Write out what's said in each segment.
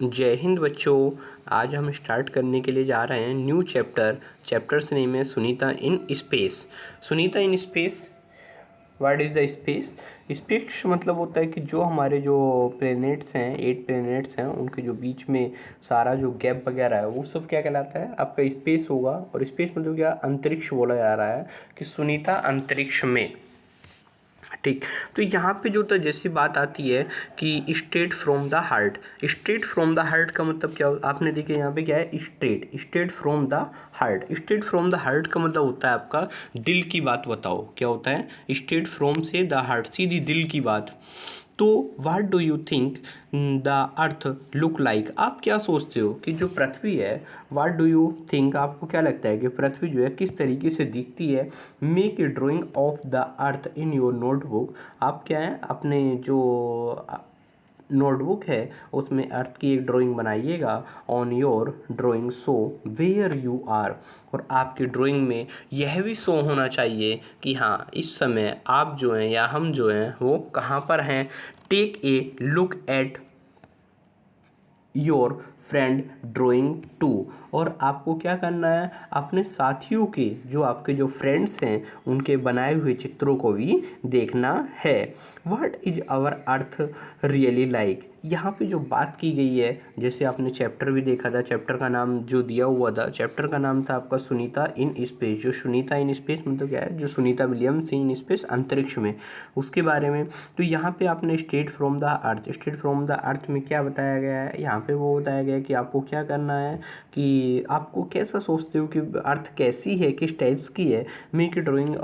जय हिंद बच्चों। आज हम स्टार्ट करने के लिए जा रहे हैं न्यू चैप्टर्स नेम है Sunita in space. Sunita in space, what is the space? Space मतलब होता है कि जो हमारे जो प्लैनेट्स हैं, 8 प्लैनेट्स हैं, उनके जो बीच में सारा जो गैप वगैरह है वो सब क्या कहलाता है? आपका स्पेस होगा। और स्पेस मतलब क्या? अंतरिक्ष बोला जा रहा है कि सुनीता अंतरिक्ष में। ठीक, तो यहाँ पे जो तो जैसी बात आती है कि straight from the heart. Straight from the heart का मतलब क्या? आपने देखे यहाँ पे क्या है? Straight from the heart. Straight from the heart का मतलब होता है आपका दिल की बात बताओ। क्या होता है? स्ट्रेट फ्रॉम से द हार्ट, सीधी दिल की बात। तो what do you think the earth look like? आप क्या सोचते हो कि जो पृथ्वी है, व्हाट डू यू थिंक, आपको क्या लगता है कि पृथ्वी जो है किस तरीके से दिखती है? Make a drying of the earth in your notebook. आप क्या है, अपने जो नोटबुक है उसमें अर्थ की एक ड्राइंग बनाइएगा। On your drawing show where you are. और आपकी ड्राइंग में यह भी शो होना चाहिए कि हाँ, इस समय आप जो हैं या हम जो हैं वो कहाँ पर हैं। Take a look at your friend drawing too. और आपको क्या करना है? अपने साथियों के, जो आपके जो फ्रेंड्स हैं, उनके बनाए हुए चित्रों को भी देखना है। What is our earth really like? यहाँ पे जो बात की गई है, जैसे आपने चैप्टर भी देखा था, चैप्टर का नाम जो दिया हुआ था, चैप्टर का नाम था आपका सुनीता इन स्पेस। जो सुनीता इन स्पेस मतलब क्या है? जो सुनीता विलियम्स इन स्पेस, अंतरिक्ष में, उसके बारे में। तो यहाँ पे आपने straight from the earth, straight from the earth में क्या बताया गया है? यहाँ पे वो बताया गया है कि आपको क्या करना है, कि आपको कैसा सोचते हो कि अर्थ कैसी है, किस टाइप्स की है। Make a drawing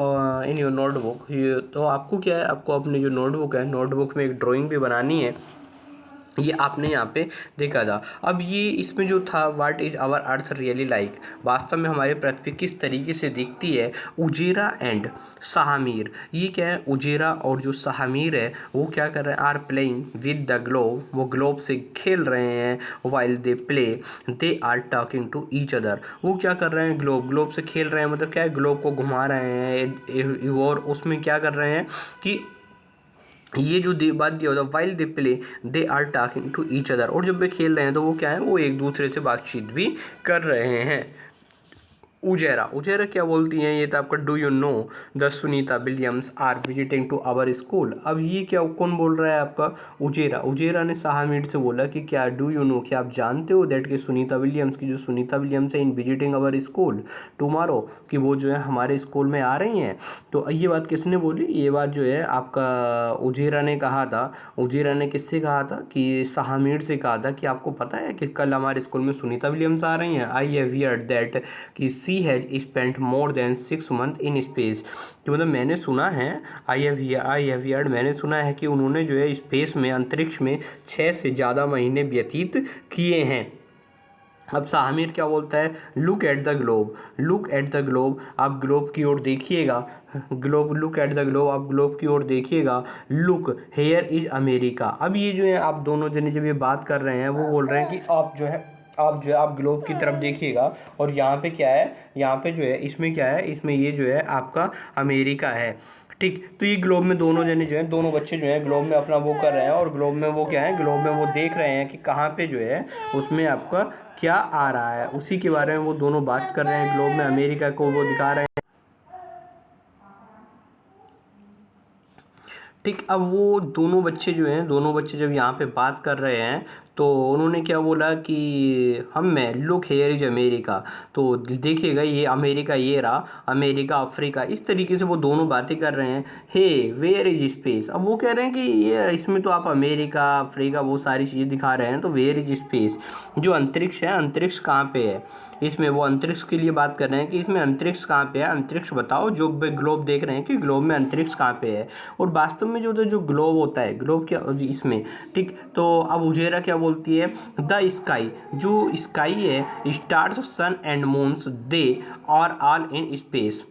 in your notebook. तो आपको क्या है, आपको अपनी जो नोटबुक है, नोटबुक में एक ड्राइंग भी बनानी है। ये आपने यहाँ पे देखा था। अब ये इसमें जो था, what is our earth really like, वास्तव में हमारी पृथ्वी किस तरीके से दिखती है। उजेरा एंड शाहमीर, ये क्या है? उजेरा और जो शाहमीर है वो क्या कर रहे हैं? Are playing with the globe, वो ग्लोब से खेल रहे हैं। While they play they are talking to each other, वो क्या कर रहे हैं? ग्लोब से खेल रहे हैं, मतलब क्या है? ग्लोब को घुमा रहे हैं। और उसमें क्या कर रहे हैं कि ये जो बात दिया होता है, while they play they are talking to each other. और जब वे खेल रहे हैं तो वो क्या है? वो एक दूसरे से बातचीत भी कर रहे हैं। उजेरा, उजेरा क्या बोलती हैं? ये तो आपका do you know the Sunita Williams are visiting to our school. अब ये क्या, कौन बोल रहा है? आपका उजेरा। उजेरा ने शाहमीर से बोला कि क्या डू यू नो, क्या आप जानते हो दैट कि सुनीता विलियम्स की, जो सुनीता विलियम्स है, इन विजिटिंग आवर स्कूल टुमारो, कि वो जो है हमारे स्कूल में आ रही हैं। तो ये बात किसने बोली? ये बात जो है आपका उजेरा ने कहा था। उजेरा ने किससे कहा था? कि शाहमीर से कहा था कि आपको पता है कि कल हमारे स्कूल में सुनीता विलियम्स आ रही हैं। आई हैव हियर्ड दैट कि she has spent more than 6 month in space. कि मतलब मैंने सुना है, आई हैव हियर्ड, मैंने सुना है कि उन्होंने जो है स्पेस में, अंतरिक्ष में 6 से ज़्यादा महीने व्यतीत किए हैं। अब शाहमीर क्या बोलता है? Look at the globe, look at the globe, आप ग्लोब की ओर देखिएगा। Globe, look at the globe, आप ग्लोब की ओर देखिएगा। Look here is America. अब ये जो है आप दोनों जने जब ये बात कर रहे हैं, वो बोल रहे हैं कि आप ग्लोब की तरफ देखिएगा। और यहाँ पे क्या है? यहाँ पे जो है इसमें क्या है? इसमें ये जो है आपका अमेरिका है। ठीक, तो ये ग्लोब में दोनों जने जो है, दोनों बच्चे जो हैं ग्लोब में अपना वो कर रहे हैं। और ग्लोब में वो क्या है? ग्लोब में वो देख रहे हैं कि कहाँ पे जो है उसमें आपका क्या आ रहा है, उसी के बारे में वो दोनों बात कर रहे हैं। ग्लोब में अमेरिका को वो दिखा रहे हैं। ठीक, अब वो दोनों बच्चे जो हैं, दोनों बच्चे जब यहाँ पे बात कर रहे हैं तो उन्होंने क्या बोला कि हम मैं लुक हेयर इज अमेरिका। तो देखिएगा, ये अमेरिका, ये रहा अमेरिका, अफ्रीका, इस तरीके से वो दोनों बातें कर रहे हैं। हे वेयर इज स्पेस। अब वो कह रहे हैं कि ये इसमें तो आप अमेरिका, अफ्रीका, वो सारी चीज़ें दिखा रहे हैं, तो वेयर इज स्पेस, जो अंतरिक्ष है, अंतरिक्ष कहाँ पे है? इसमें वो अंतरिक्ष के लिए बात कर रहे हैं कि इसमें अंतरिक्ष कहाँ पे है, अंतरिक्ष बताओ। जो ग्लोब देख रहे हैं कि ग्लोब में अंतरिक्ष कहाँ पे है। और वास्तव में जो ग्लोब होता है, ग्लोब क्या इसमें, ठीक, तो अब उजेरा क्या बोलती है? द स्काई, जो स्काई है, stars, sun and moons, they are all in space.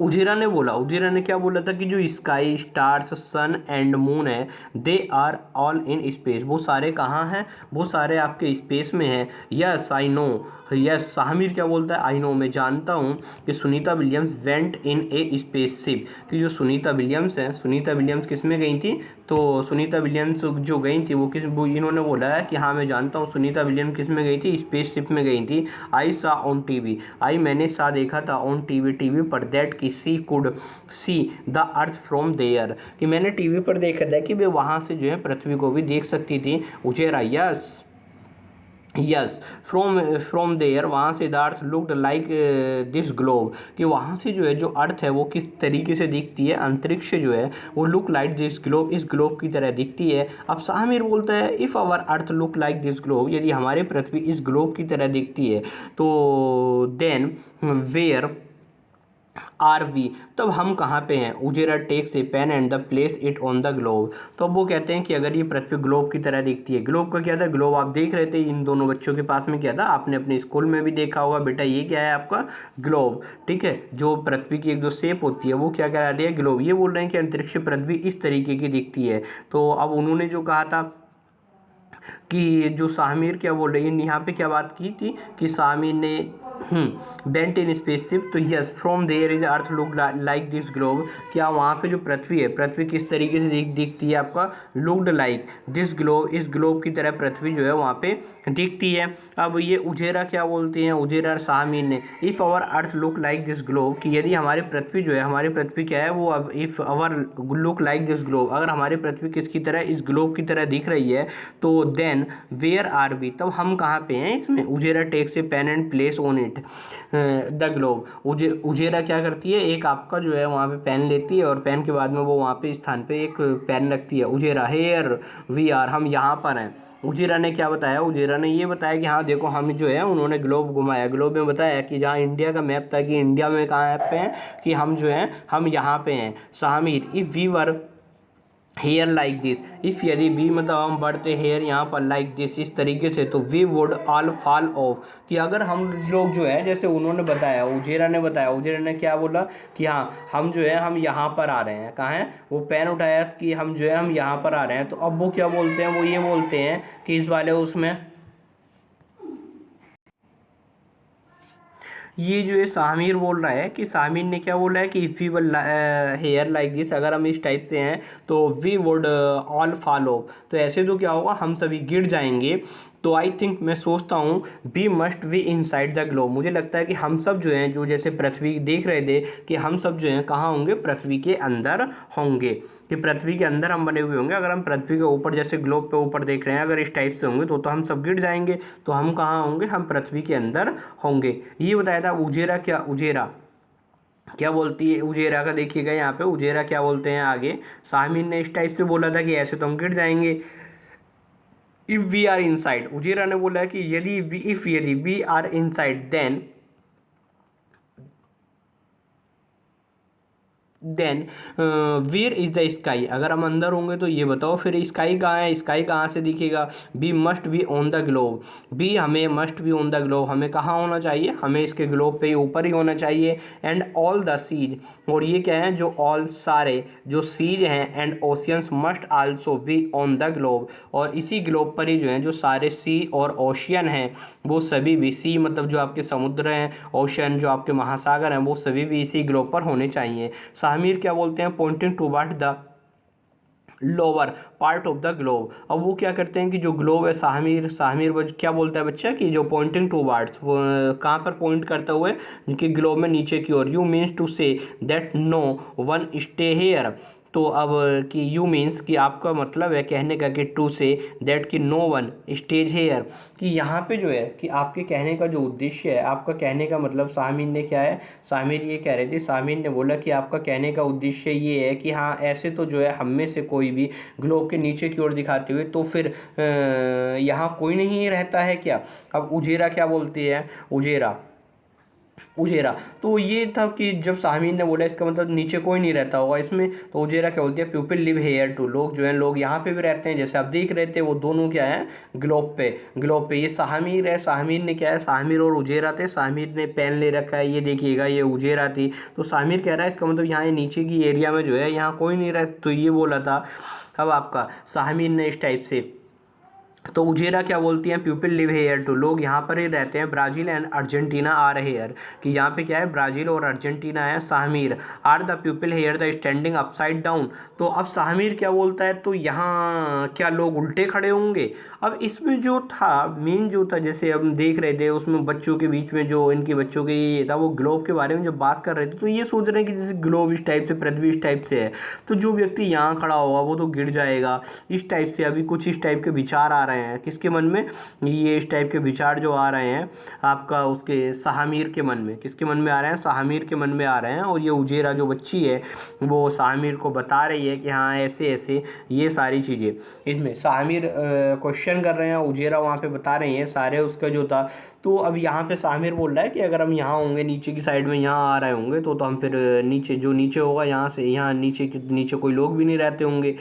Ujera ने क्या बोला था कि जो sky, stars, sun and moon है, they are all in space, वो सारे कहाँ हैं, वो सारे आपके स्पेस में हैं। Yes I know, yes Shahmir क्या बोलता है, आई नो मैं जानता हूँ कि Sunita Williams went in a spaceship, कि जो सुनीता विलियम्स हैं, सुनीता विलियम्स किस में गई थी, तो सुनीता विलियम्स जो गई थी वो इन्होंने बोला है कि हाँ मैं जानता हूँ सुनीता विलियम्स किस में गई थी, स्पेसशिप में गई थी। आई सा ऑन टीवी, आई मैंने सा देखा था, ऑन टीवी, टीवी पर, दैट कि she could see the earth from there, कि मैंने टीवी पर देखा था कि वे वहाँ से जो है पृथ्वी को भी देख सकती थी। उजेरा यस यस फ्रॉम देयर, वहाँ से the earth looked like this globe, कि वहाँ से जो है जो अर्थ है वो किस तरीके से दिखती है, अंतरिक्ष जो है वो लुक लाइक दिस ग्लोब, इस ग्लोब की तरह दिखती है। अब शाहमीर बोलता है if our earth look like this globe, यदि हमारी पृथ्वी इस ग्लोब की तरह दिखती है तो देन वेयर आर वी, तब हम कहाँ पे हैं। Ujera takes a pen and the place it on the globe, तो अब वो कहते हैं कि अगर ये पृथ्वी ग्लोब की तरह दिखती है, ग्लोब का क्या था, ग्लोब आप देख रहे थे इन दोनों बच्चों के पास में क्या था, आपने अपने स्कूल में भी देखा होगा बेटा, ये क्या है आपका ग्लोब, ठीक है, जो पृथ्वी की एक जो शेप होती है वो क्या कह रही है, ग्लोब। ये बोल रहे हैं कि अंतरिक्ष पृथ्वी इस तरीके की दिखती है। तो अब उन्होंने जो कहा था कि जो शाहमीर क्या बोल रही है, यहाँ पे क्या बात की थी कि शाहमीर ने बेंट इन स्पेसशिप, तो yes from there is earth look like this globe, क्या वहाँ पे जो पृथ्वी है, पृथ्वी किस तरीके से दिखती है आपका, लुक्ड लाइक दिस ग्लोब, इस ग्लोब की तरह पृथ्वी जो है वहाँ पे दिखती है। अब ये उजेरा क्या बोलते हैं, उजेरा और शाहमीर ने, if our earth look like this globe, कि यदि हमारी पृथ्वी जो है, हमारी पृथ्वी क्या है वो, अब if our look like this globe, अगर हमारी पृथ्वी किसकी तरह, इस ग्लोब की तरह दिख रही है, तो देन वेयर आर वी, तब हम कहाँ पे हैं इसमें। Ujera takes a pen and place on it the globe, Ujera क्या करती है, एक आपका जो है वहाँ पे पेन लेती है और पेन के बाद में वो वहाँ पे स्थान पे एक पेन रखती है। उजेरा हेयर वी आर, हम यहाँ पर हैं। उजेरा ने क्या बताया, उजेरा ने ये बताया कि हाँ देखो हम जो है, उन्होंने ग्लोब घुमाया, ग्लोब में बताया कि जहाँ इंडिया का मैप था कि इंडिया में कहाँ पे हैं, कि हम जो है हम यहाँ पे हैं। Shahmir if we were here like this, if यदि भी मतलब हम बढ़ते हेयर यहाँ पर लाइक दिस, इस तरीके से, तो we would all fall off, कि अगर हम लोग जो है, जैसे उन्होंने बताया, उजेरा ने बताया, उजेरा ने क्या बोला कि हाँ हम जो है हम यहाँ पर आ रहे हैं, कहाँ हैं, वो पेन उठाया कि हम जो है हम यहाँ पर आ रहे हैं, तो अब वो क्या बोलते हैं, वो ये बोलते हैं कि इस वाले उसमें ये जो है शाहमीर बोल रहा है कि शाहमीर ने क्या बोला है कि if we were here like this, अगर हम इस टाइप से हैं तो वी वुड ऑल फॉलो, तो ऐसे तो क्या होगा, हम सभी गिर जाएंगे। तो आई थिंक मैं सोचता हूँ we must be inside the globe, मुझे लगता है कि हम सब जो हैं, जो जैसे पृथ्वी देख रहे थे कि हम सब जो हैं कहाँ होंगे, पृथ्वी के अंदर होंगे, कि पृथ्वी के अंदर हम बने हुए होंगे। अगर हम पृथ्वी के ऊपर जैसे ग्लोब पे ऊपर देख रहे हैं, अगर इस टाइप से होंगे तो हम सब गिर जाएंगे, तो हम कहाँ होंगे, हम पृथ्वी के अंदर होंगे। ये बताया था। उजेरा क्या, उजेरा क्या बोलती है, उजेरा का देखिएगा यहाँ पे, उजेरा क्या बोलते हैं आगे, शाहमीर ने इस टाइप से बोला था कि ऐसे तो हम गिर जाएंगे। If we are inside, Ujera ने बोला कि यदि we are inside then where is the sky, अगर हम अंदर होंगे तो ये बताओ फिर स्काई कहाँ है, स्काई कहाँ से दिखेगा। We must be on the globe, we हमें must be on the globe, हमें कहाँ होना चाहिए, हमें इसके ग्लोब पे ऊपर ही होना चाहिए। एंड ऑल द सीज, और ये क्या है, जो ऑल सारे जो सीज हैं, and oceans must also be on the globe, और इसी ग्लोब पर ही जो है जो सारे सी और ओशियन हैं वो सभी भी, सी मतलब जो आपके समुद्र हैं, ओशियन जो आपके महासागर हैं, वो सभी भी इसी ग्लोब पर होने चाहिए। शाहमीर क्या बोलते हैं, pointing toward the lower part of the globe, अब वो क्या करते हैं कि जो ग्लोब है, शाहमीर शाहमीर क्या बोलता है बच्चा, कि जो पॉइंटिंग टूवर्ड्स, कहाँ पर पॉइंट करते हुए, कि ग्लोब में नीचे की ओर। You means to say that no one stay here, तो अब कि यू मीन्स कि आपका मतलब है कहने का कि टू से दैट कि नो वन स्टेज हेयर, कि यहाँ पे जो है कि आपके कहने का जो उद्देश्य है, आपका कहने का मतलब, शाहमीर ने क्या है, शाहमीर ये कह रहे थे, शाहमीर ने बोला कि आपका कहने का उद्देश्य ये है कि हाँ ऐसे तो जो है हम में से कोई भी ग्लोब के नीचे की ओर दिखाते हुए, तो फिर यहाँ कोई नहीं रहता है क्या। अब उजेरा क्या बोलती है, उजेरा उजेरा। तो ये था कि जब साहमीन ने बोला इसका मतलब नीचे कोई नहीं रहता होगा इसमें, तो उजेरा क्या बोलती है, पीपल लिव हेयर टू, लोग जो हैं लोग यहाँ पे भी रहते हैं। जैसे आप देख रहे थे वो दोनों क्या है, ग्लोब पे ये साहमीर है। साहमीर ने क्या है, साहमीर और उजेरा थे। साहमीर ने पेन ले रखा है, ये देखिएगा ये उजेरा थी। तो साहमीर कह रहा है इसका मतलब यहाँ ये नीचे की एरिया में जो है यहाँ कोई नहीं रह, तो ये बोला था। अब आपका साहमीर ने इस टाइप से, तो उजेरा क्या बोलती हैं, पीपल लिव हेयर टू, लोग यहाँ पर ही रहते हैं। Brazil and Argentina are here, कि यहाँ पे क्या है, ब्राज़ील और अर्जेंटीना है। Sahmir, are the people here the standing upside down, तो अब साहमीर क्या बोलता है, तो यहाँ क्या लोग उल्टे खड़े होंगे। अब इसमें जो था मेन जो था, जैसे हम देख रहे थे उसमें बच्चों के बीच में जो इनके बच्चों के ये था, वो ग्लोब के बारे में जब बात कर रहे थे तो ये सोच रहे हैं कि जैसे ग्लोब इस टाइप से, पृथ्वी इस टाइप से है, तो जो व्यक्ति यहाँ खड़ा होगा वो तो गिर जाएगा, इस टाइप से। अभी कुछ इस टाइप के विचार आ रहे हैं किसके मन में, ये इस टाइप के विचार जो आ रहे हैं आपका उसके साहमीर के मन में। किसके मन में आ रहे हैं, साहमीर के मन में आ रहे हैं। और ये उजेरा जो बच्ची है वो साहमीर को बता रही है कि हाँ ऐसे ऐसे ये सारी चीज़ें। इसमें साहमीर क्वेश्चन कर रहे हैं, उजेरा वहाँ पे बता रही हैं सारे उसका जो था। तो अब यहाँ पे साहमीर बोल रहा है कि अगर हम यहाँ होंगे नीचे की साइड में, यहाँ आ रहे होंगे तो हम फिर नीचे जो नीचे होगा यहाँ से, यहाँ नीचे कोई लोग भी नहीं रहते होंगे।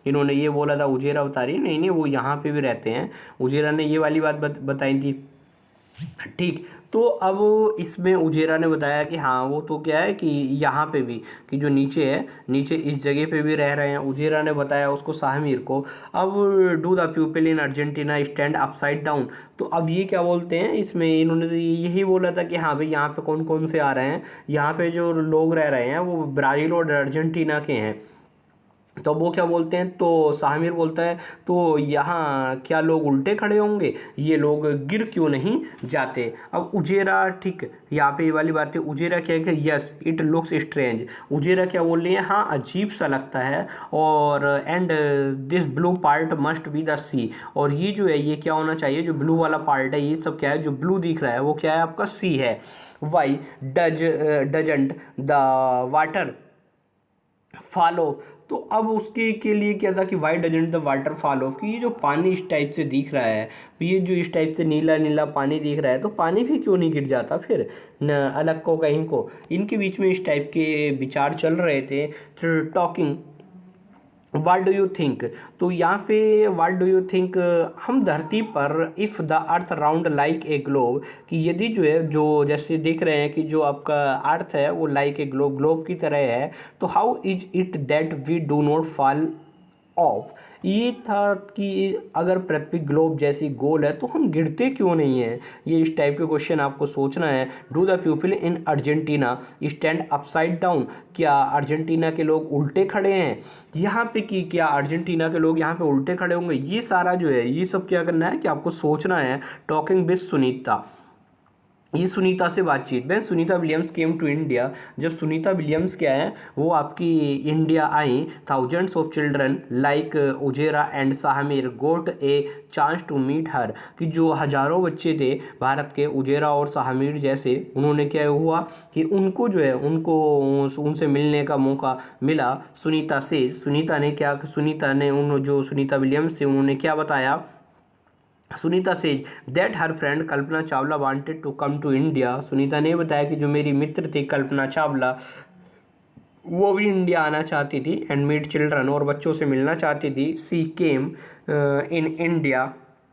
इन्होंने ये बोला था, उजेरा बता रही है नहीं नहीं वो यहाँ पे भी रहते हैं। उजेरा ने ये वाली बात बताई थी, ठीक। तो अब इसमें उजेरा ने बताया कि हाँ वो तो क्या है कि यहाँ पे भी, कि जो नीचे है, नीचे इस जगह पे भी रह रहे हैं। उजेरा ने बताया उसको साहमीर को। अब do the people in Argentina stand upside down, तो अब ये क्या बोलते हैं, इसमें इन्होंने तो यही बोला था कि हाँ भाई यहाँ पे कौन कौन से आ रहे हैं, यहाँ पे जो लोग रह रहे हैं वो ब्राज़ील और अर्जेंटीना के हैं। तो वो क्या बोलते हैं, तो साहमीर बोलता है तो यहाँ क्या लोग उल्टे खड़े होंगे, ये लोग गिर क्यों नहीं जाते। अब उजेरा, ठीक, यहाँ पे ये वाली बात है। उजेरा क्या है कि यस इट लुक्स स्ट्रेंज, उजेरा क्या बोल रही है, हाँ अजीब सा लगता है। और and this blue part must be the sea, और ये जो है ये क्या होना चाहिए, जो ब्लू वाला पार्ट है ये सब क्या है, जो ब्लू दिख रहा है वो क्या है, आपका सी है। Why doesn't the water follow, तो अब उसके के लिए क्या था कि why doesn't the water follow, कि ये जो पानी इस टाइप से दिख रहा है, ये जो इस टाइप से नीला नीला पानी दिख रहा है, तो पानी भी क्यों नहीं गिर जाता फिर न अलग को कहीं को। इनके बीच में इस टाइप के विचार चल रहे थे। Talking what do you think, तो यहाँ पे वाट डू यू थिंक, हम धरती पर if the earth round like a globe, कि यदि जो है जो जैसे देख रहे हैं कि जो आपका अर्थ है वो लाइक ए ग्लोब की तरह है, तो how is it that we do not fall off, ये था कि अगर पृथ्वी ग्लोब जैसी गोल है तो हम गिरते क्यों नहीं हैं। ये इस टाइप के क्वेश्चन आपको सोचना है। Do the people in Argentina stand upside down, क्या अर्जेंटीना के लोग उल्टे खड़े हैं यहाँ पे, कि क्या अर्जेंटीना के लोग यहाँ पे उल्टे खड़े होंगे। ये सारा जो है ये सब क्या करना है कि आपको सोचना है। टॉकिंग विद सुनीता, ये सुनीता से बातचीत में, Sunita Williams came to India, जब सुनीता विलियम्स क्या है वो आपकी इंडिया आई, thousands of children like Ujera and Sahmir got a chance to meet her, कि जो हज़ारों बच्चे थे भारत के, उजेरा और साहमीर जैसे, उन्होंने क्या हुआ कि उनको जो है उनको उनसे मिलने का मौका मिला। सुनीता से, सुनीता ने क्या, सुनीता ने उन जो सुनीता विलियम्स थे उन्होंने क्या बताया, Sunita says that her friend Kalpana Chawla wanted to come to India, Sunita ने बताया कि जो मेरी मित्र थी कल्पना चावला वो भी इंडिया आना चाहती थी एंड मीट चिल्ड्रन, और बच्चों से मिलना चाहती थी।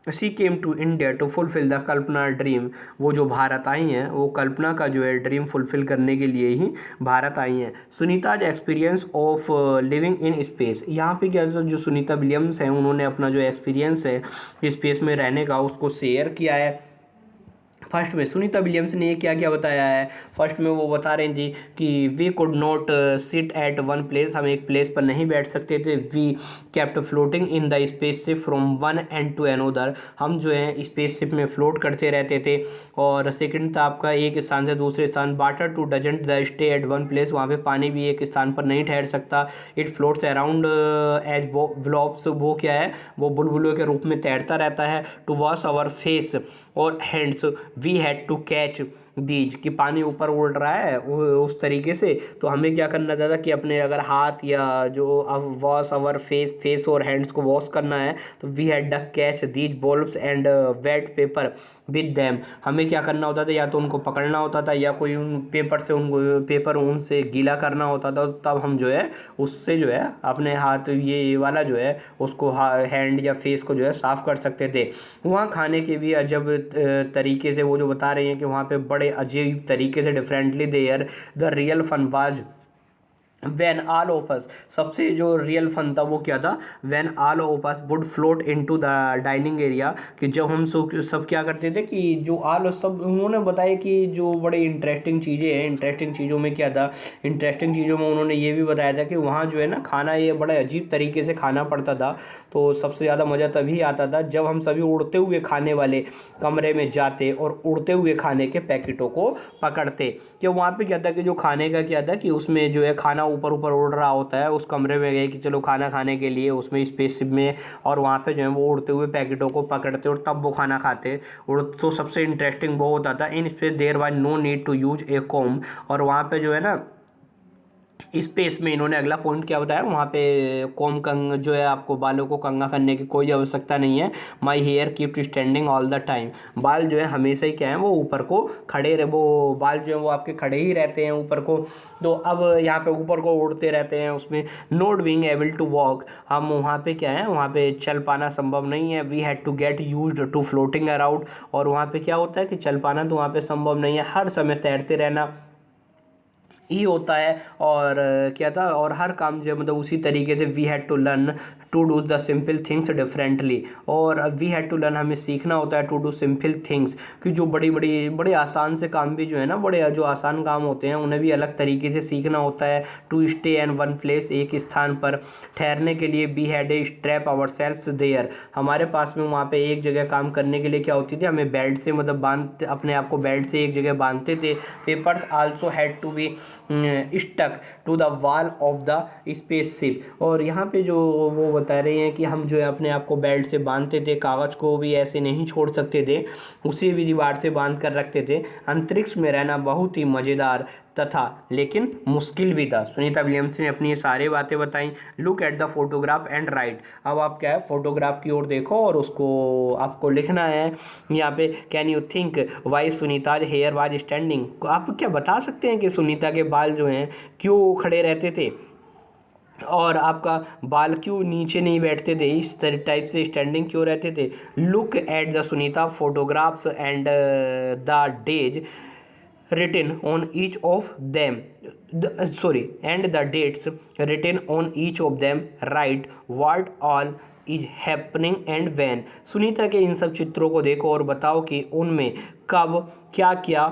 She came to India to fulfil the Kalpana dream, वो जो भारत आई हैं वो कल्पना का जो है ड्रीम फुलफिल करने के लिए ही भारत आई हैं। Sunita's experience of living in space, यहाँ पे क्या जो सुनीता विलियम्स हैं उन्होंने अपना जो एक्सपीरियंस है स्पेस में रहने का उसको शेयर किया है। फर्स्ट में सुनीता विलियम्स ने क्या क्या बताया है, फर्स्ट में वो बता रही थी कि we could not sit at one place, हम एक प्लेस पर नहीं बैठ सकते थे। We kept floating in the spaceship from one end to another, हम जो है स्पेसशिप में फ्लोट करते रहते थे। और सेकंड था आपका एक स्थान से दूसरे स्थान, water too doesn't the stay at one place, वहाँ पे पानी भी एक स्थान पर नहीं ठहर सकता। इट फ्लोट्स अराउंड एज व्लॉप्स, वो क्या है वो बुलबुलों के रूप में तैरता रहता है। टू वॉश आवर फेस और hands we had to catch these, कि पानी ऊपर उड़ रहा है उस तरीके से, तो हमें क्या करना था कि अपने अगर हाथ या जो अब वॉश अवर फेस और हैंड्स को वॉश करना है, तो we had to catch these balls and wet paper with them. हमें क्या करना होता था, या तो उनको पकड़ना होता था या कोई उन पेपर उनसे गीला करना होता था, तब हम जो है उससे जो है अपने हाथ ये वाला जो है उसको हैंड या फेस को जो है साफ़ कर सकते थे। वहाँ खाने के भी अजब तरीके से वो जो बता रहे हैं कि वहाँ पे बड़े अजीब तरीके से differently there the real fun was when all of us. सबसे जो रियल फन था वो क्या था, when all of us would float into the dining area, कि जब हम सब क्या करते थे कि जो सब उन्होंने बताया कि जो बड़े इंटरेस्टिंग चीज़ें हैं, इंटरेस्टिंग चीज़ों में क्या था, इंटरेस्टिंग चीज़ों में उन्होंने ये भी बताया था कि वहाँ जो है ना खाना ये बड़े अजीब तरीके से खाना पड़ता था। तो सबसे ज़्यादा मज़ा तभी आता था जब हम सभी उड़ते हुए खाने वाले कमरे में जाते और उड़ते हुए खाने के पैकेटों को पकड़ते। कि वहाँ पे क्या था कि जो खाने का क्या था कि उसमें जो है खाना ऊपर ऊपर उड़ रहा होता है, उस कमरे में गए कि चलो खाना खाने के लिए उसमें स्पेसशिप में, और वहाँ पे जो है वो उड़ते हुए पैकेटों को पकड़ते और तब वो खाना खाते। और तो सबसे इंटरेस्टिंग वो होता था in space there was no need to use a comb. और वहाँ पे जो है ना स्पेस में इन्होंने अगला पॉइंट क्या बताया, वहाँ पे कॉम कंग जो है आपको बालों को कंघा करने की कोई आवश्यकता नहीं है। My hair keep standing all the time. बाल जो है हमेशा ही क्या है वो ऊपर को खड़े रहे, वो बाल जो है वो आपके खड़े ही रहते हैं ऊपर को। तो अब यहाँ पे ऊपर को उड़ते रहते हैं उसमें। Not being able to walk, हम वहाँ पे क्या है वहाँ पे चल पाना संभव नहीं है। We had to get used to floating around. और वहाँ पे क्या होता है कि चल पाना तो वहाँ पे संभव नहीं है, हर समय तैरते रहना ही होता है। और क्या था, और हर काम जो मतलब उसी तरीके से we had to learn to do the simple things differently. और वी हैड टू लर्न, हमें सीखना होता है टू डू सिंपल थिंग्स, कि जो बड़े आसान से काम भी जो है ना, बड़े जो आसान काम होते हैं उन्हें भी अलग तरीके से सीखना होता है। To stay in one place, एक स्थान पर ठहरने के लिए we had a strap ourselves there. हमारे पास में वहाँ पे एक जगह काम करने के लिए क्या होती थी, हमें बेल्ट से मतलब बांध अपने आप को बेल्ट से एक जगह बांधते थे। Papers also had to be stuck to the wall of the spaceship. और यहाँ पे जो वो बता रहे हैं कि हम जो है अपने आप को बेल्ट से बांधते थे, कागज़ को भी ऐसे नहीं छोड़ सकते थे, उसे भी दीवार से बांध कर रखते थे। अंतरिक्ष में रहना बहुत ही मज़ेदार तथा लेकिन मुश्किल भी था। सुनीता विलियम्स ने अपनी ये सारी बातें बताई। Look at the photograph and right. अब आप क्या है फोटोग्राफ की ओर देखो और उसको आपको लिखना है यहाँ पे। Can you think why Sunita's hair was standing. आप क्या बता सकते हैं कि सुनीता के बाल जो हैं क्यों खड़े रहते थे और आपका बाल क्यों नीचे नहीं बैठते थे, इस टाइप से स्टैंडिंग क्यों रहते थे। Look at the Sunita photographs and the days written on each of them and the dates written on each of them, write what all is happening and when। Sunita के इन सब चित्रों को देखो और बताओ कि उनमें कब क्या क्या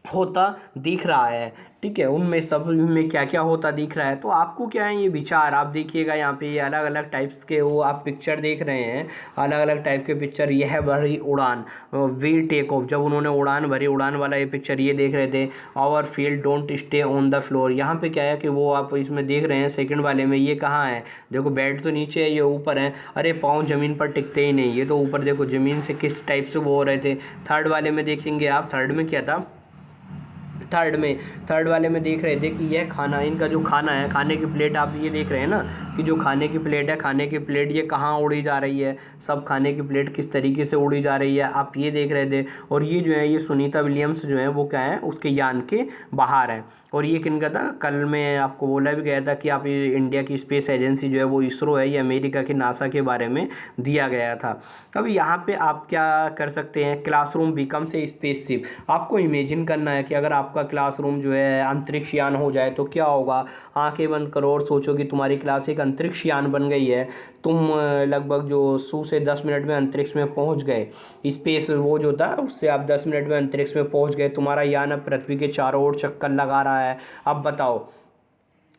होता दिख रहा है। ठीक है, उनमें सब में क्या क्या होता दिख रहा है। तो आपको क्या है ये विचार, आप देखिएगा यहाँ पे ये अलग अलग टाइप्स के वो आप पिक्चर देख रहे हैं, अलग अलग टाइप के पिक्चर। यह भरी उड़ान, वी टेक ऑफ, जब उन्होंने उड़ान भरी, उड़ान वाला ये पिक्चर ये देख रहे थे। Our feet don't stay on the floor, यहाँ पे क्या है कि वो आप इसमें देख रहे हैं सेकंड वाले में, ये कहाँ है देखो, बेड तो नीचे है, ये ऊपर है। अरे पाँव ज़मीन पर टिकते ही नहीं, ये तो ऊपर देखो ज़मीन से किस टाइप से वो हो रहे थे। थर्ड वाले में देखेंगे आप, थर्ड में क्या था, थर्ड वाले में देख रहे थे कि यह खाना, इनका जो खाना है, खाने की प्लेट आप ये देख रहे हैं ना कि जो खाने की प्लेट है, खाने की प्लेट ये कहाँ उड़ी जा रही है, सब खाने की प्लेट किस तरीके से उड़ी जा रही है आप ये देख रहे थे। और ये जो है ये सुनीता विलियम्स जो है वो क्या है उसके यान के बाहर है। और ये किनका था, कल मैं आपको बोला भी गया था कि आप ये इंडिया की स्पेस एजेंसी जो है वो इसरो है, ये अमेरिका की नासा के बारे में दिया गया था। अब यहाँ पे आप क्या कर सकते हैं, क्लासरूम बिकम्स ए स्पेसशिप। आपको इमेजिन करना है कि अगर आपका क्लासरूम जो है अंतरिक्ष यान हो जाए तो क्या होगा। आंखें बंद करो और सोचो कि तुम्हारी क्लास एक अंतरिक्ष यान बन गई है, तुम लगभग जो 100 से 10 मिनट में अंतरिक्ष में पहुंच गए। स्पेस वो जो था उससे आप 10 मिनट में अंतरिक्ष में पहुंच गए, तुम्हारा यान अब पृथ्वी के चारों ओर चक्कर लगा रहा है। अब बताओ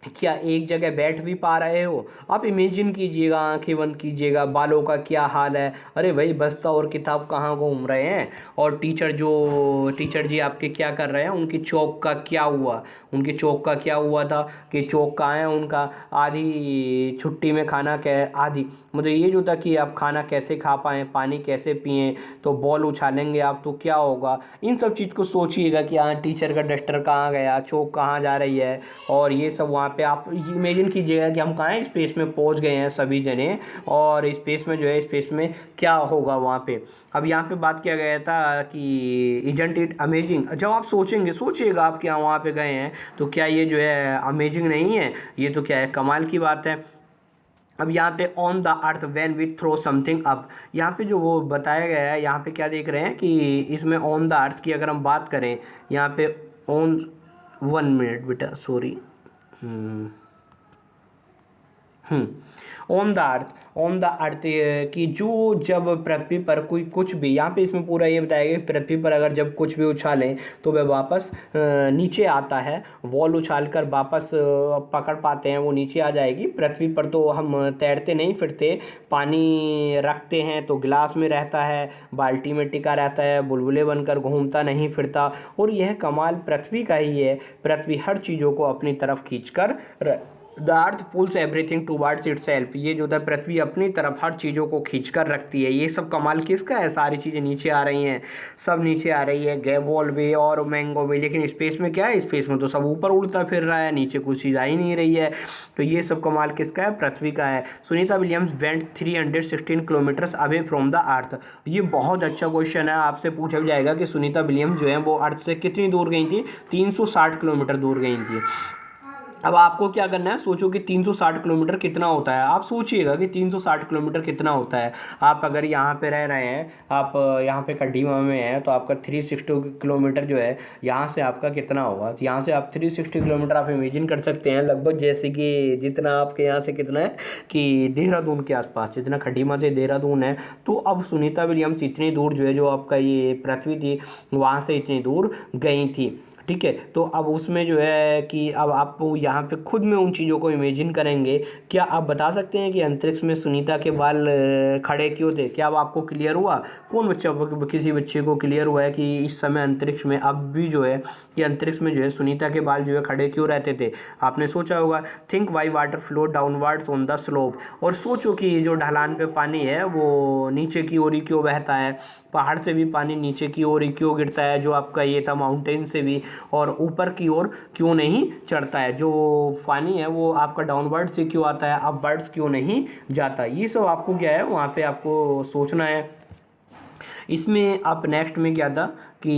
क्या एक जगह बैठ भी पा रहे हो? आप इमेजिन कीजिएगा, आंखें बंद कीजिएगा, बालों का क्या हाल है। अरे भाई बस्ता और किताब कहाँ घूम रहे हैं। और टीचर जी आपके क्या कर रहे हैं, उनकी चौक का क्या हुआ। उनकी चौक का क्या हुआ था कि चौक कहाँ है उनका। आधी छुट्टी में खाना कै आधी मतलब ये जो था कि आप खाना कैसे खा पाएँ, पानी कैसे पिएँ। तो बॉल उछालेंगे आप तो क्या होगा। इन सब चीज़ को सोचिएगा कि हाँ टीचर का डस्टर कहाँ गया, चौक कहाँ जा रही है। और ये सब वहाँ पे आप इमेजिन कीजिएगा कि हम कहाँ स्पेस में पहुँच गए हैं सभी जने। और स्पेस में जो है, स्पेस में क्या होगा वहाँ पे। अब यहाँ पे बात किया गया था कि इजंट इट अमेजिंग। जब आप सोचिएगा आप क्या वहाँ पे गए हैं तो क्या ये जो है अमेजिंग नहीं है, ये तो क्या है, कमाल की बात है। अब यहाँ पे on the earth when we throw something up, यहाँ पे जो वो बताया गया है, यहाँ पे क्या देख रहे हैं कि इसमें ऑन द अर्थ की अगर हम बात करें, यहाँ पे ऑन, 1 मिनट बेटा सॉरी, ऑन द अर्थ कि जो जब पृथ्वी पर कोई कुछ भी, यहाँ पे इसमें पूरा ये बताया गया कि पृथ्वी पर अगर जब कुछ भी उछालें तो वह वापस नीचे आता है। वॉल उछाल कर वापस पकड़ पाते हैं, वो नीचे आ जाएगी। पृथ्वी पर तो हम तैरते नहीं फिरते, पानी रखते हैं तो गिलास में रहता है, बाल्टी में टिका रहता है, बुलबुले बनकर घूमता नहीं फिरता। और यह कमाल पृथ्वी का ही है। पृथ्वी हर चीज़ों को अपनी तरफ खींचकर the earth pulls everything towards itself, ये जो है पृथ्वी अपनी तरफ हर चीज़ों को खींच कर रखती है। ये सब कमाल किसका है, सारी चीज़ें नीचे आ रही हैं, सब नीचे आ रही है, गैबॉल भी और मैंगो भी। लेकिन स्पेस में क्या है, स्पेस में तो सब ऊपर उड़ता फिर रहा है, नीचे कुछ चीज़ आ ही नहीं रही है। तो ये सब कमाल किसका है, पृथ्वी का है। Sunita Williams went 316 kilometres away from the earth. ये बहुत अच्छा क्वेश्चन है, आपसे पूछा जाएगा कि सुनीता विलियम्स जो है वो अर्थ से कितनी दूर गई थी, 360 किलोमीटर दूर गई थी। अब आपको क्या करना है, सोचो कि 360 किलोमीटर कितना होता है। आप सोचिएगा कि 360 किलोमीटर कितना होता है। आप अगर यहाँ पे रह रहे हैं, आप यहाँ पे कड्डीमा में हैं, तो आपका 360 किलोमीटर जो है यहाँ से आपका कितना होगा। तो यहाँ से आप 360 किलोमीटर आप इमेजिन कर सकते हैं, लगभग जैसे कि जितना आपके यहाँ से कितना है कि देहरादून के आसपास, जितना खड्डीमा से देहरादून है। तो अब सुनीता विलियम्स इतनी दूर जो है, जो आपका ये पृथ्वी थी वहाँ से इतनी दूर गई थी। ठीक है, तो अब उसमें जो है कि अब आप यहाँ पे खुद में उन चीज़ों को इमेजिन करेंगे। क्या आप बता सकते हैं कि अंतरिक्ष में सुनीता के बाल खड़े क्यों थे? क्या अब आपको क्लियर हुआ? कौन बच्चा, किसी बच्चे को क्लियर हुआ है कि इस समय अंतरिक्ष में अब भी जो है, कि अंतरिक्ष में जो है सुनीता के बाल जो है खड़े क्यों रहते थे? आपने सोचा होगा। Think Y water flow downwards on the slope, और सोचो कि जो ढलान पे पानी है वो नीचे की ओर ही क्यों बहता है। पहाड़ से भी पानी नीचे की ओर ही क्यों गिरता है, जो आपका ये था माउंटेन से भी, और ऊपर की ओर क्यों नहीं चढ़ता है। जो पानी है वो आपका डाउनवर्ड से क्यों आता है, अपवर्ड्स क्यों नहीं जाता। ये सब आपको क्या है वहाँ पे आपको सोचना है। इसमें आप नेक्स्ट में क्या था कि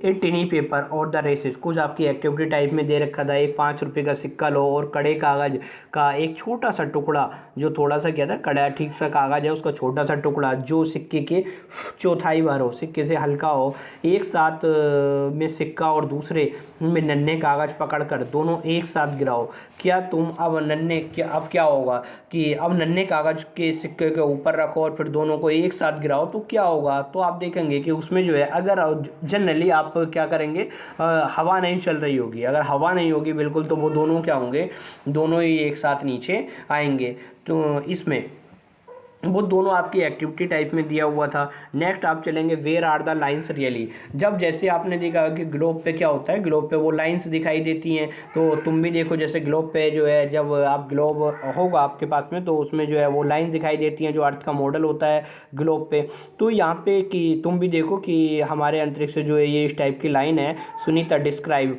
ए टिनी पेपर और द रेसेस, कुछ आपकी एक्टिविटी टाइप में दे रखा था। एक 5 रुपये का सिक्का लो और कड़े कागज़ का एक छोटा सा टुकड़ा, जो थोड़ा सा क्या था, कड़ा ठीक सा कागज़ है, उसका छोटा सा टुकड़ा जो सिक्के के चौथाई भर हो, सिक्के से हल्का हो। एक साथ में सिक्का और दूसरे में नन्हे कागज़ पकड़ कर दोनों एक साथ गिराओ। क्या तुम अब अब क्या होगा कि अब नन्हे कागज़ के सिक्के के ऊपर रखो और फिर दोनों को एक साथ गिराओ तो क्या होगा। तो आप देखेंगे कि उसमें जो है, अगर जनरली आप क्या करेंगे, हवा नहीं चल रही होगी। अगर हवा नहीं होगी बिल्कुल, तो वो दोनों क्या होंगे, दोनों ही एक साथ नीचे आएंगे। तो इसमें वो दोनों आपकी एक्टिविटी टाइप में दिया हुआ था। नेक्स्ट आप चलेंगे where are the lines really. जब जैसे आपने देखा कि ग्लोब पे क्या होता है, ग्लोब पे वो लाइन्स दिखाई देती हैं। तो तुम भी देखो, जैसे ग्लोब पे जो है, जब आप ग्लोब होगा आपके पास में, तो उसमें जो है वो लाइन दिखाई देती हैं, जो अर्थ का मॉडल होता है ग्लोब पे। तो यहाँ पे कि तुम भी देखो कि हमारे अंतरिक्ष से जो है ये इस टाइप की लाइन है। Sunita describe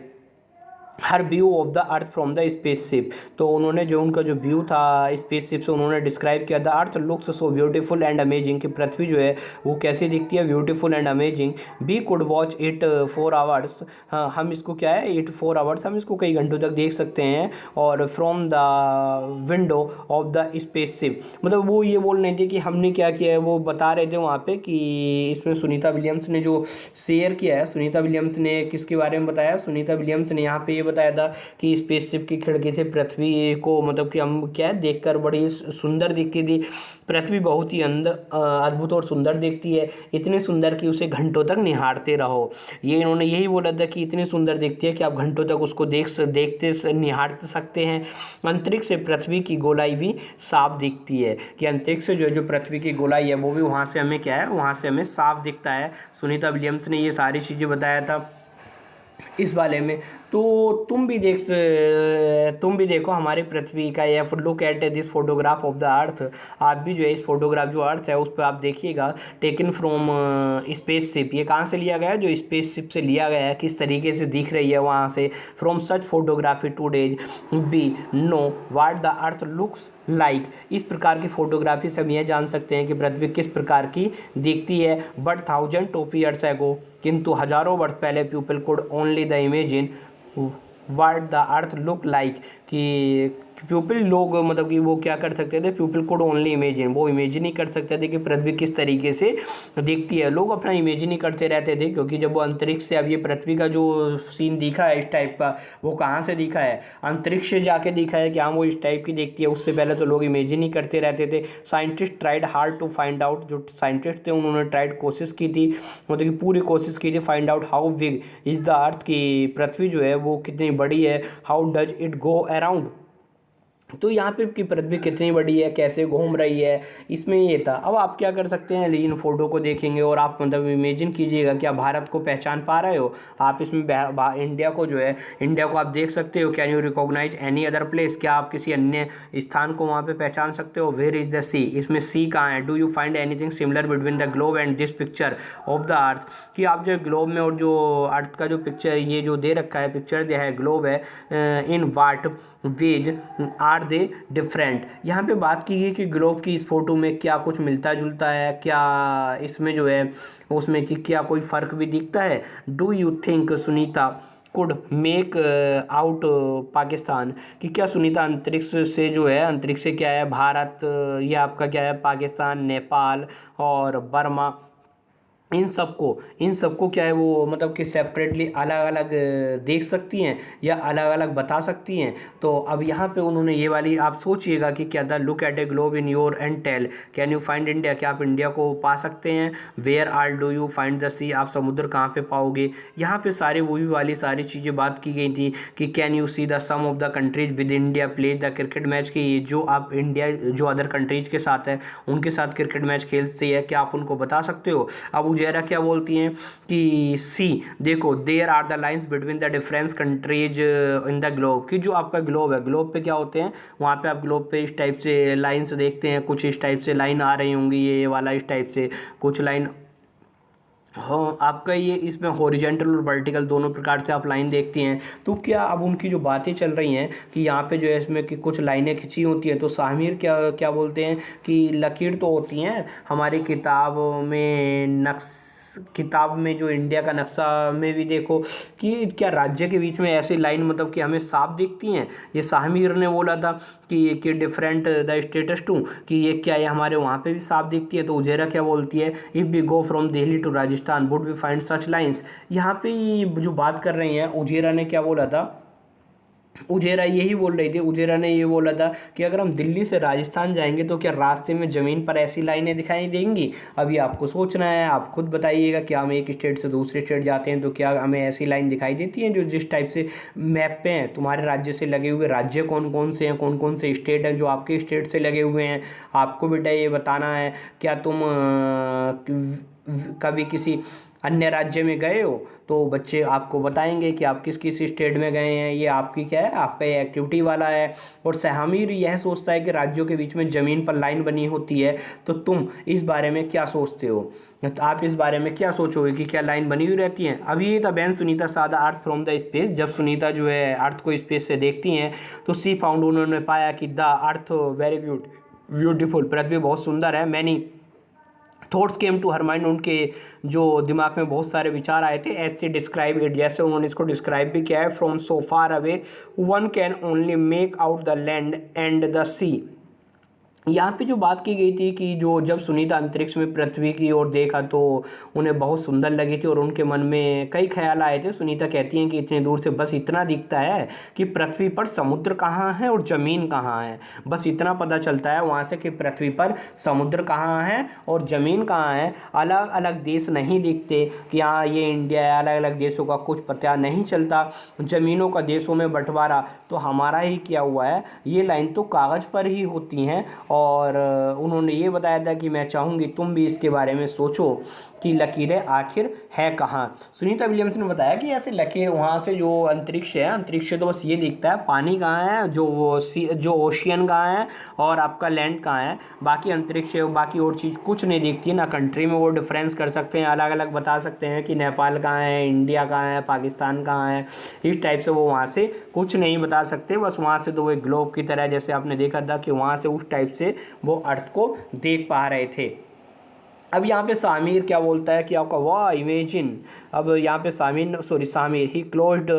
her view of the earth from the spaceship. तो उन्होंने जो उनका जो व्यू था स्पेसशिप से, उन्होंने डिस्क्राइब किया the earth looks so beautiful and amazing, कि पृथ्वी जो है वो कैसी दिखती है, beautiful and amazing. We could watch it 4 hours, हाँ हम इसको क्या है, 4 आवर्स, हम इसको कई घंटों तक देख सकते हैं। और from the window of the spaceship, मतलब वो ये बोल रहे थे कि हमने क्या किया है, वो बता रहे थे वहाँ पे कि इसमें सुनीता विलियम्स ने जो शेयर किया है, सुनीता विलियम्स ने किसके बारे में बताया, सुनीता विलियम्स ने यहाँ पे ये ये बताया था कि स्पेसशिप की खिड़की से पृथ्वी को मतलब कि हम क्या है देखकर बड़ी सुंदर दिखती थी। पृथ्वी बहुत ही अद्भुत और सुंदर दिखती है, इतनी सुंदर कि उसे घंटों तक निहारते रहो। ये इन्होंने यही बोला था कि इतनी सुंदर दिखती है कि आप घंटों तक उसको निहार सकते हैं। अंतरिक्ष से पृथ्वी की गोलाई भी साफ दिखती है, कि अंतरिक्ष से जो पृथ्वी की गोलाई है वो भी वहाँ से हमें क्या है, वहाँ से हमें साफ दिखता है। सुनीता विलियम्स ने ये सारी चीज़ें बताया था इस बारे में। तो तुम भी देखो हमारी पृथ्वी का, या फिर look at this photograph of the earth. आप भी जो है इस फोटोग्राफ जो अर्थ है उस पर आप देखिएगा, टेकन फ्रॉम स्पेस शिप। ये कहाँ से लिया गया है, जो स्पेस शिप से लिया गया है, किस तरीके से दिख रही है वहाँ से। From such photography today's we know what the earth looks like. इस प्रकार की फोटोग्राफी से हम यह जान सकते हैं कि पृथ्वी किस प्रकार की दिखती है। बट 1000 ऑफ ईयर्स एगो, किंतु हजारों वर्ष पहले people could only the imagine what the earth look like. कि पीपल लोग मतलब कि वो क्या कर सकते थे, पीपल कुड ओनली इमेजिन, वो इमेजिन ही कर सकते थे कि पृथ्वी किस तरीके से दिखती है। लोग अपना इमेजिन ही करते रहते थे, क्योंकि जब वो अंतरिक्ष से अब ये पृथ्वी का जो सीन दिखा है इस टाइप का, वो कहाँ से दिखा है, अंतरिक्ष से जाके दिखा है कि हाँ वो इस टाइप की दिखती है। उससे पहले तो लोग इमेजिन ही करते रहते थे। Scientist tried hard to find out, जो साइंटिस्ट थे उन्होंने ट्राइड कोशिश की थी, मतलब कि पूरी कोशिश की थी find out how big is the earth, की पृथ्वी जो है वो कितनी बड़ी है। How does it go around, तो यहाँ पे कि पृथ्वी कितनी बड़ी है, कैसे घूम रही है, इसमें ये था। अब आप क्या कर सकते हैं, इन फोटो को देखेंगे और आप मतलब इमेजिन कीजिएगा कि आप भारत को पहचान पा रहे हो। आप इसमें इंडिया को जो है, इंडिया को आप देख सकते हो। Can you recognise any other place, क्या आप किसी अन्य स्थान को वहाँ पे पहचान सकते हो। वेयर इज द सी, इसमें सी कहाँ है। Do you find anything similar between the globe and this picture of the earth, कि आप जो ग्लोब में और जो अर्थ का जो पिक्चर ये जो दे रखा है, पिक्चर दिया है ग्लोब है, इन वाट वेज आर दे डिफरेंट। यहाँ पे बात की गई कि ग्लोब की इस फोटो में क्या कुछ मिलता जुलता है, क्या इसमें जो है उसमें कि क्या कोई फ़र्क भी दिखता है। Do you think Sunita could make out Pakistan, कि क्या सुनीता अंतरिक्ष से जो है, अंतरिक्ष से क्या है भारत, ये आपका क्या है पाकिस्तान, नेपाल और बर्मा, इन सबको क्या है वो मतलब कि सेपरेटली अलग अलग देख सकती हैं या अलग अलग बता सकती हैं। तो अब यहाँ पे उन्होंने ये वाली, आप सोचिएगा कि क्या था, look at a globe in your and tell can you find India, क्या आप इंडिया को पा सकते हैं। Where are do you find the sea, आप समुद्र कहाँ पे पाओगे। यहाँ पे सारे वही वाली सारी चीज़ें बात की गई थी कि can you see the some of the countries with India play the cricket match, की जो आप इंडिया जो अदर कंट्रीज के साथ है उनके साथ क्रिकेट मैच खेलती है, क्या आप उनको बता सकते हो। अब जरा क्या बोलती हैं कि सी देखो, there are the lines between the difference countries in the globe, कि जो आपका ग्लोब है, ग्लोब पे क्या होते हैं, वहाँ पे आप ग्लोब पे इस टाइप से लाइंस देखते हैं, कुछ इस टाइप से लाइन आ रही होंगी, ये वाला इस टाइप से कुछ लाइन, हाँ आपका ये इसमें हॉरिजेंटल और वर्टिकल दोनों प्रकार से आप लाइन देखती हैं। तो क्या अब उनकी जो बातें चल रही हैं कि यहाँ पे जो है इसमें कि कुछ लाइनें खिंची होती हैं, तो साहमीर क्या क्या बोलते हैं कि लकीर तो होती हैं हमारी किताब में जो इंडिया का नक्शा में भी देखो कि क्या राज्य के बीच में ऐसी लाइन मतलब कि हमें साफ दिखती हैं। ये साहमीर ने बोला था कि डिफरेंट द स्टेटस टू, कि ये क्या है हमारे वहाँ पे भी साफ दिखती है। तो उजेरा क्या बोलती है, if we go from Delhi to Rajasthan would we find such lines. यहाँ पे जो बात कर रही हैं उजेरा ने क्या बोला था, उजेरा यही बोल रही थी, उजेरा ने ये बोला था कि अगर हम दिल्ली से राजस्थान जाएंगे तो क्या रास्ते में ज़मीन पर ऐसी लाइनें दिखाई देंगी। अभी आपको सोचना है, आप खुद बताइएगा कि हम एक स्टेट से दूसरे स्टेट जाते हैं तो क्या हमें ऐसी लाइन दिखाई देती हैं जो जिस टाइप से मैप पे हैं। तुम्हारे राज्य से लगे हुए राज्य कौन कौन से हैं, कौन कौन से स्टेट हैं जो आपके स्टेट से लगे हुए हैं, आपको बेटा ये बताना है। क्या तुम कभी किसी अन्य राज्य में गए हो, तो बच्चे आपको बताएंगे कि आप किस किस स्टेट में गए हैं। ये आपकी क्या है, आपका ये एक्टिविटी वाला है। और सहमीर यह सोचता है कि राज्यों के बीच में ज़मीन पर लाइन बनी होती है। तो तुम इस बारे में क्या सोचते हो, तो आप इस बारे में क्या सोचोगे कि क्या लाइन बनी हुई रहती है। अभी ये था बैन सुनीता सादा अर्थ फ्रॉम द स्पेस। जब सुनीता जो है अर्थ को स्पेस से देखती हैं तो सी फाउंड, उन्होंने पाया कि द अर्थ वेरी ब्यूटीफुल, पृथ्वी बहुत सुंदर है। Many thoughts came to her mind, उनके जो दिमाग में बहुत सारे विचार आए थे। ऐसे डिस्क्राइब इट, जैसे उन्होंने इसको डिस्क्राइब भी किया है। From so far away one can only make out the land and the sea, यहाँ पे जो बात की गई थी कि जो जब सुनीता अंतरिक्ष में पृथ्वी की ओर देखा तो उन्हें बहुत सुंदर लगी थी और उनके मन में कई ख्याल आए थे। सुनीता कहती हैं कि इतने दूर से बस इतना दिखता है कि पृथ्वी पर समुद्र कहाँ है और ज़मीन कहाँ है, बस इतना पता चलता है वहाँ से कि पृथ्वी पर समुद्र कहाँ है और ज़मीन कहाँ है। अलग अलग देश नहीं दिखते कि हाँ ये इंडिया है, अलग अलग देशों का कुछ पता नहीं चलता। ज़मीनों का देशों में बंटवारा तो हमारा ही किया हुआ है, ये लाइन तो कागज़ पर ही होती हैं। और उन्होंने ये बताया था कि मैं चाहूँगी तुम भी इसके बारे में सोचो कि लकीरें आखिर है कहाँ। सुनीता विलियम्स ने बताया कि ऐसे लकीर वहाँ से जो अंतरिक्ष है, अंतरिक्ष से तो बस ये दिखता है पानी कहाँ है, जो ओशियन कहाँ है और आपका लैंड कहाँ है, बाकी अंतरिक्ष बाकी और चीज़ कुछ नहीं दिखती है ना। कंट्री में वो डिफरेंस कर सकते हैं, अलग अलग बता सकते हैं कि नेपाल कहाँ है, इंडिया कहाँ है, पाकिस्तान कहाँ है, इस टाइप से वो वहाँ से कुछ नहीं बता सकते। बस वहाँ से तो वो एक ग्लोब की तरह जैसे आपने देखा था कि वहाँ से उस टाइप से वो अर्थ को देख पा रहे थे। अब यहाँ पे सामिर क्या बोलता है कि आपका वाह इमेजिन। अब यहाँ पे Samir he closed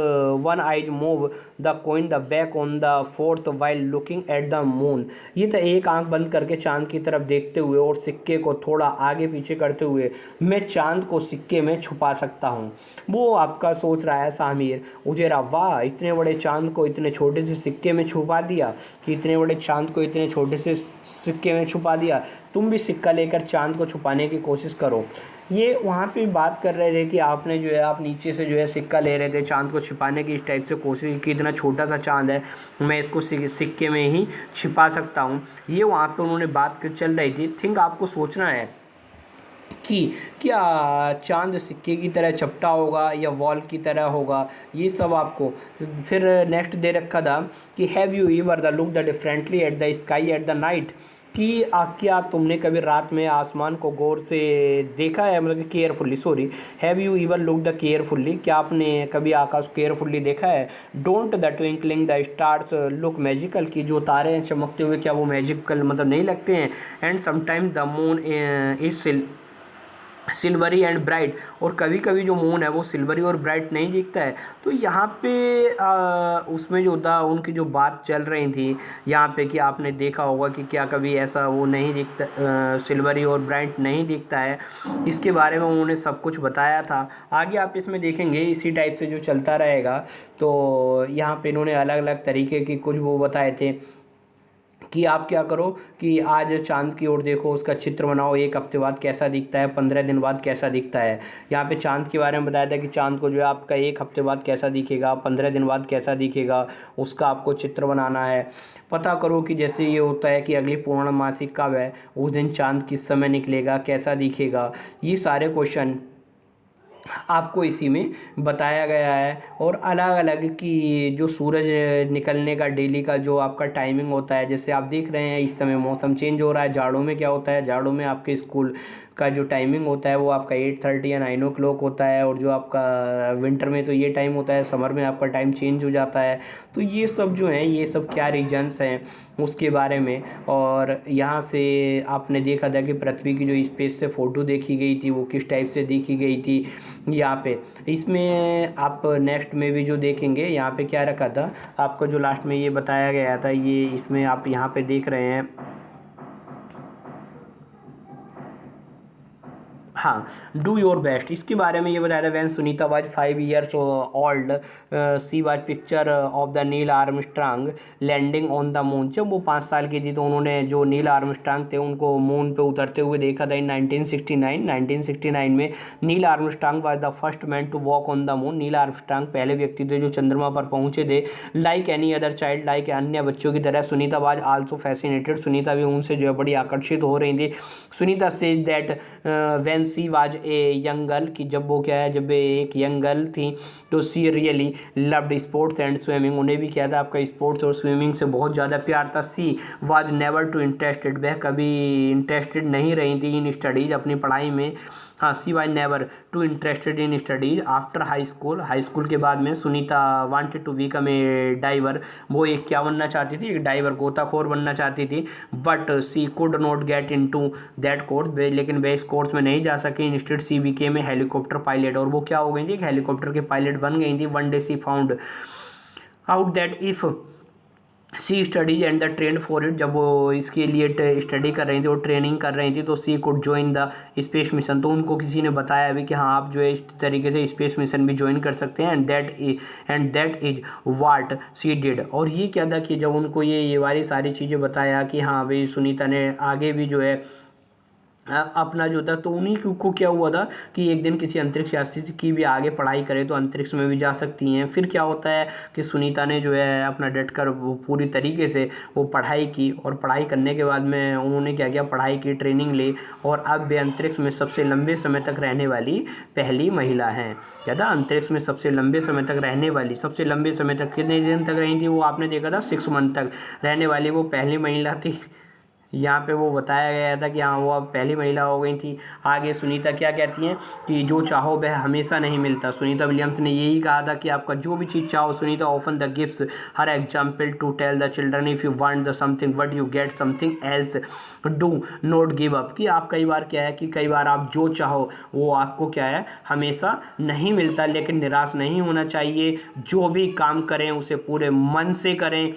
one eyes move the coin the back on the fourth while looking at the moon. ये तो एक आंख बंद करके चांद की तरफ देखते हुए और सिक्के को थोड़ा आगे पीछे करते हुए मैं चांद को सिक्के में छुपा सकता हूँ, वो आपका सोच रहा है सामिर उजेरा। वाह इतने बड़े चांद को इतने छोटे से सिक्के में छुपा दिया, कि इतने बड़े चांद को इतने छोटे से सिक्के में छुपा दिया। तुम भी सिक्का लेकर चांद को छुपाने की कोशिश करो। ये वहाँ पे बात कर रहे थे कि आपने जो है आप नीचे से जो है सिक्का ले रहे थे चांद को छिपाने की, इस टाइप से कोशिश की इतना छोटा सा चांद है मैं इसको सिक्के में ही छिपा सकता हूँ। ये वहाँ पे उन्होंने बात चल रही थी। थिंक आपको सोचना है कि क्या चांद सिक्के की तरह चपटा होगा या वॉल की तरह होगा, ये सब आपको। फिर नेक्स्ट दे रखा था कि have you ever the look the differently at the sky at the night, कि क्या तुमने कभी रात में आसमान को गौर से देखा है, मतलब कि carefully, have you even look the carefully, क्या आपने कभी आकाश केयरफुल्ली देखा है। Don't the twinkling the stars look magical, कि जो तारे हैं चमकते हुए क्या वो मैजिकल मतलब नहीं लगते हैं। And sometime the moon is silvery and bright, और कभी कभी जो मून है वो सिल्वरी और ब्राइट नहीं दिखता है। तो यहाँ पे उसमें जो था उनकी जो बात चल रही थी यहाँ पे कि आपने देखा होगा कि क्या कभी ऐसा वो नहीं दिखता, सिल्वरी और ब्राइट नहीं दिखता है, इसके बारे में उन्होंने सब कुछ बताया था। आगे आप इसमें देखेंगे इसी टाइप से जो चलता रहेगा। तो यहाँ पे इन्होंने अलग अलग तरीके की कुछ वो बताए थे कि आप क्या करो कि आज चांद की ओर देखो, उसका चित्र बनाओ, एक हफ्ते बाद कैसा दिखता है, 15 दिन बाद कैसा दिखता है। यहाँ पे चांद के बारे में बताया था कि चांद को जो है आपका एक हफ्ते बाद कैसा दिखेगा, 15 दिन बाद कैसा दिखेगा, उसका आपको चित्र बनाना है। पता करो कि जैसे ये होता है कि अगली पूर्णमासी कब है, उस दिन चांद किस समय निकलेगा, कैसा दिखेगा, ये सारे क्वेश्चन आपको इसी में बताया गया है। और अलग अलग कि जो सूरज निकलने का डेली का जो आपका टाइमिंग होता है, जैसे आप देख रहे हैं इस समय मौसम चेंज हो रहा है। जाड़ों में क्या होता है, जाड़ों में आपके स्कूल का जो टाइमिंग होता है वो आपका 8:30 या 9 o'clock होता है, और जो आपका विंटर में तो ये टाइम होता है, समर में आपका टाइम चेंज हो जाता है। तो ये सब जो हैं ये सब क्या रीजन्स हैं उसके बारे में। और यहाँ से आपने देखा था कि पृथ्वी की जो स्पेस से फ़ोटो देखी गई थी वो किस टाइप से देखी गई थी यहाँ पे। इसमें आप नेक्स्ट में भी जो देखेंगे यहाँ पे क्या रखा था आपको, जो लास्ट में ये बताया गया था, ये इसमें आप यहाँ पे देख रहे हैं। हाँ, डू योर बेस्ट, इसके बारे में ये बताया था। When Sunita was 5 years old she was picture of the Neil Armstrong landing on the moon. जब वो 5 साल की थी तो उन्होंने जो नील आर्मस्ट्रांग थे उनको मून पे उतरते हुए देखा था इन 1969 में। Neil Armstrong was the first man to walk on the moon, Neil Armstrong पहले व्यक्ति थे जो चंद्रमा पर पहुंचे थे। Like any other child, like अन्य बच्चों की तरह Sunita was also fascinated, Sunita भी उनसे जो है बड़ी आकर्षित हो रही थी। Sunita says that when she was a young girl, कि जब वो क्या है जब एक यंग गर्ल थी तो she really loved sports and swimming, उन्हें भी क्या था आपका स्पोर्ट्स और स्विमिंग से बहुत ज़्यादा प्यार था। She was never too interested, वह कभी इंटरेस्टेड नहीं रही थी इन स्टडीज़, अपनी पढ़ाई में। हाँ, she was never too interested in studies after high school के बाद में Sunita wanted to become a diver, वो एक क्या बनना चाहती थी, एक डाइवर, गोताखोर बनना चाहती थी। But she could not get into that course, लेकिन वे इस कोर्स में नहीं जा सके। Instead she became a helicopter pilot, और वो क्या हो गई थी, एक हेलीकॉप्टर के पायलट बन गई थी। One day she found out that if she studies and the trained for it, जब वो इसके लिए स्टडी कर रही थी और ट्रेनिंग कर रही थी, तो she could join the space mission, तो उनको किसी ने बताया भी कि हाँ आप जो है इस तरीके से स्पेस मिशन भी ज्वाइन कर सकते हैं। And that is what she did. और ये क्या था कि जब उनको ये वाली सारी चीज़ें बताया कि हाँ भाई सुनीता ने आगे भी जो है अपना जो था, तो उन्हीं को क्या हुआ था कि एक दिन किसी अंतरिक्ष यात्री की भी आगे पढ़ाई करे तो अंतरिक्ष में भी जा सकती हैं। फिर क्या होता है कि सुनीता ने जो है अपना डट कर वो पूरी तरीके से वो पढ़ाई की, और पढ़ाई करने के बाद में उन्होंने क्या किया, पढ़ाई की, ट्रेनिंग ली, और अब वे अंतरिक्ष में सबसे लंबे समय तक रहने वाली पहली महिला हैं। ज़्यादा अंतरिक्ष में सबसे लंबे समय तक रहने वाली, सबसे लंबे समय तक कितने दिन तक रही थी वो आपने देखा था, 6 मंथ तक रहने वाली वो पहली महिला थी। यहाँ पे वो बताया गया था कि हाँ वो अब पहली महिला हो गई थी। आगे सुनीता क्या कहती हैं कि जो चाहो वह हमेशा नहीं मिलता। सुनीता विलियम्स ने यही कहा था कि आपका जो भी चीज़ चाहो, Sunita often the gifts her example to tell the children if you want the something but you get something else, do not give up. कि आप कई बार क्या है कि कई बार आप जो चाहो वो आपको क्या है हमेशा नहीं मिलता, लेकिन निराश नहीं होना चाहिए। जो भी काम करें उसे पूरे मन से करें,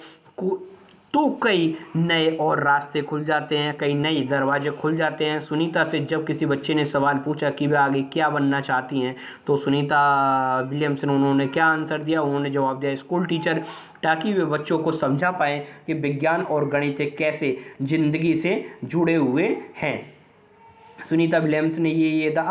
तो कई नए और रास्ते खुल जाते हैं, कई नए दरवाजे खुल जाते हैं। सुनीता से जब किसी बच्चे ने सवाल पूछा कि वे आगे क्या बनना चाहती हैं, तो सुनीता विलियम्सन उन्होंने क्या आंसर दिया, उन्होंने जवाब दिया स्कूल टीचर, ताकि वे बच्चों को समझा पाएँ कि विज्ञान और गणित कैसे ज़िंदगी से जुड़े हुए हैं। सुनीता विलियम्स ने ये था।